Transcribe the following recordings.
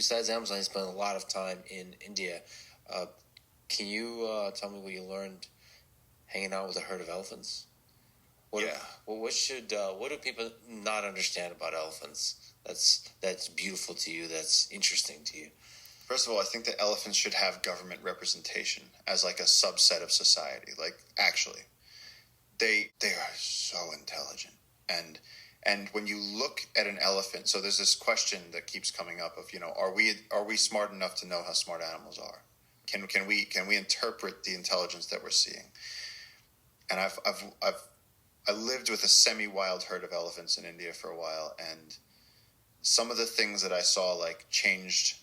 besides Amazon, you spent a lot of time in India. Can you tell me what you learned hanging out with a herd of elephants? What do people not understand about elephants? That's beautiful to you. That's interesting to you. First of all, I think that elephants should have government representation as like a subset of society. Like, actually, they are so intelligent, and when you look at an elephant, so there's this question that keeps coming up of, are we smart enough to know how smart animals are? Can we interpret the intelligence that we're seeing? And I lived with a semi-wild herd of elephants in India for a while, and some of the things that I saw like changed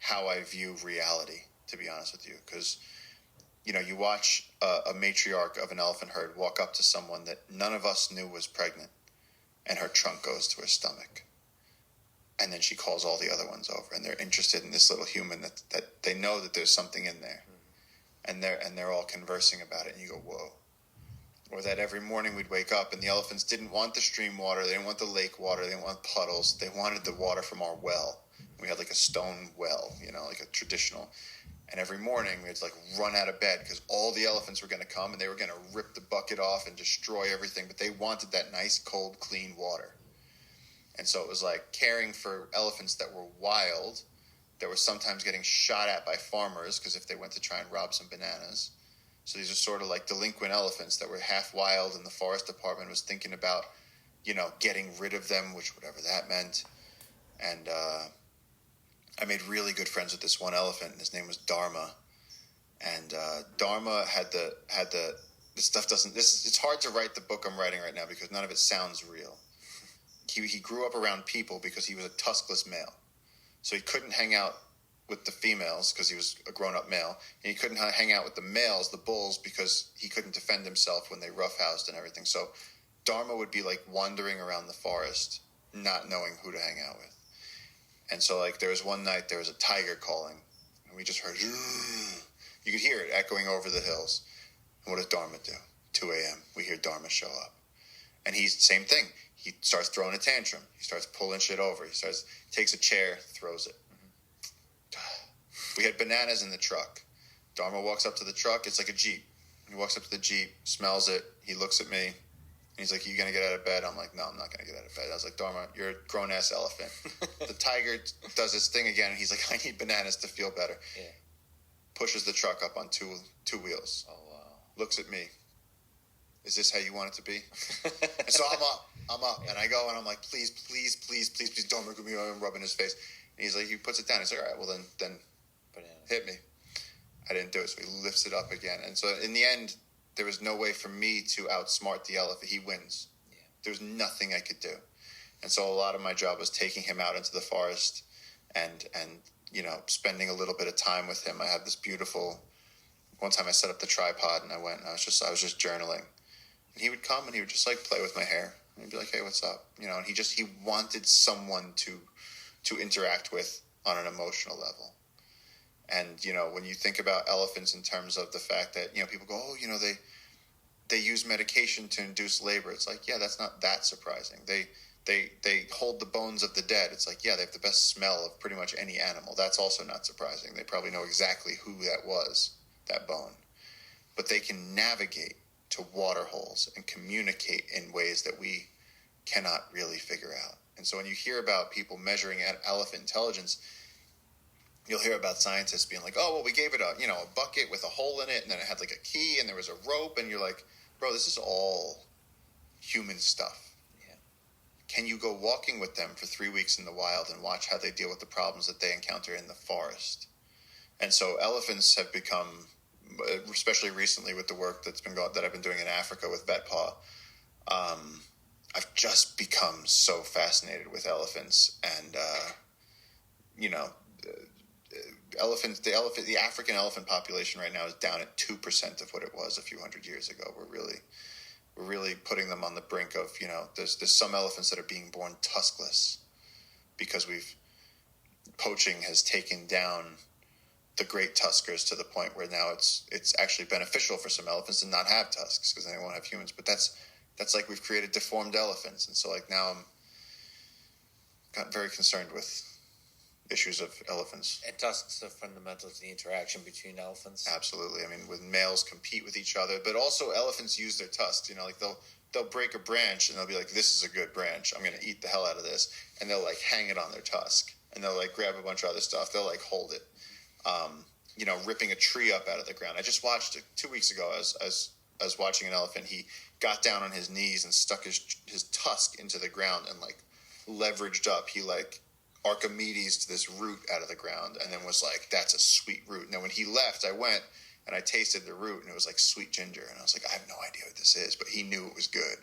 how I view reality, to be honest with you. Because, you watch a matriarch of an elephant herd walk up to someone that none of us knew was pregnant, and her trunk goes to her stomach. And then she calls all the other ones over, and they're interested in this little human that they know that there's something in there. Mm-hmm. And they're all conversing about it, and you go, whoa. Or that every morning we'd wake up and the elephants didn't want the stream water, they didn't want the lake water, they didn't want puddles, they wanted the water from our well. We had like a stone well, like a traditional. And every morning we had to like run out of bed because all the elephants were going to come and they were going to rip the bucket off and destroy everything. But they wanted that nice, cold, clean water. And so it was like caring for elephants that were wild, that were sometimes getting shot at by farmers because if they went to try and rob some bananas. So these are sort of like delinquent elephants that were half wild, and the forest department was thinking about, getting rid of them, which whatever that meant. And I made really good friends with this one elephant, and his name was Dharma. And Dharma had the this stuff doesn't, it's hard to write the book I'm writing right now because none of it sounds real. He grew up around people because he was a tuskless male. So he couldn't hang out with the females because he was a grown-up male. And he couldn't hang out with the males, the bulls, because he couldn't defend himself when they roughhoused and everything. So Dharma would be like wandering around the forest, not knowing who to hang out with. And so like there was one night there was a tiger calling, and we just heard, you could hear it echoing over the hills. And what does Dharma do? 2 a.m. We hear Dharma show up. And he's same thing. He starts throwing a tantrum. He starts pulling shit over. He takes a chair, throws it. We had bananas in the truck. Dharma walks up to the truck. It's like a Jeep. He walks up to the Jeep, smells it. He looks at me. And he's like, you going to get out of bed? I'm like, no, I'm not going to get out of bed. I was like, Dharma, you're a grown-ass elephant. The tiger does his thing again. And he's like, I need bananas to feel better. Yeah. Pushes the truck up on two wheels. Oh, wow. Looks at me. Is this how you want it to be? And so I'm up. Yeah. And I go and I'm like, please, don't look at me. I'm rubbing his face. And he's like, he puts it down. He's like, all right, well then hit me. I didn't do it. So he lifts it up again. And so in the end, there was no way for me to outsmart the elephant. He wins. Yeah. There was nothing I could do. And so a lot of my job was taking him out into the forest and spending a little bit of time with him. I had this beautiful, one time I set up the tripod and I went and I was just journaling. And he would come and he would just like play with my hair. And he'd be like, hey, what's up? And he wanted someone to interact with on an emotional level. And, when you think about elephants in terms of the fact that, people go, oh, they use medication to induce labor. It's like, yeah, that's not that surprising. They hold the bones of the dead. It's like, yeah, they have the best smell of pretty much any animal. That's also not surprising. They probably know exactly who that was, that bone. But they can navigate to water holes and communicate in ways that we cannot really figure out. And so when you hear about people measuring elephant intelligence, you'll hear about scientists being like, oh, well, we gave it a bucket with a hole in it, and then it had like a key, and there was a rope, and you're like, bro, this is all human stuff. Yeah. Can you go walking with them for 3 weeks in the wild and watch how they deal with the problems that they encounter in the forest? And so elephants have become, especially recently with the work that I've been doing in Africa with VetPaw, I've just become so fascinated with elephants, and the African elephant population right now is down at 2% of what it was a few hundred years ago. We're really putting them on the brink of, there's some elephants that are being born tuskless because poaching has taken down the great tuskers to the point where now it's actually beneficial for some elephants to not have tusks because they won't have humans. But that's like we've created deformed elephants. And so like now I'm gotten very concerned with issues of elephants. And tusks are fundamental to the interaction between elephants. Absolutely. I mean, when males compete with each other, but also elephants use their tusks. You know, like they'll break a branch and they'll be like, "This is a good branch. I'm going to eat the hell out of this," and they'll like hang it on their tusk, and they'll like grab a bunch of other stuff. They'll like hold it. You know, ripping a tree up out of the ground. I just watched it 2 weeks ago. I was watching an elephant. He got down on his knees and stuck his tusk into the ground and like leveraged up. He like Archimedes to this root out of the ground, and then was like, "That's a sweet root." Now when he left, I went and I tasted the root, and it was like sweet ginger, and I was like, "I have no idea what this is," but he knew it was good.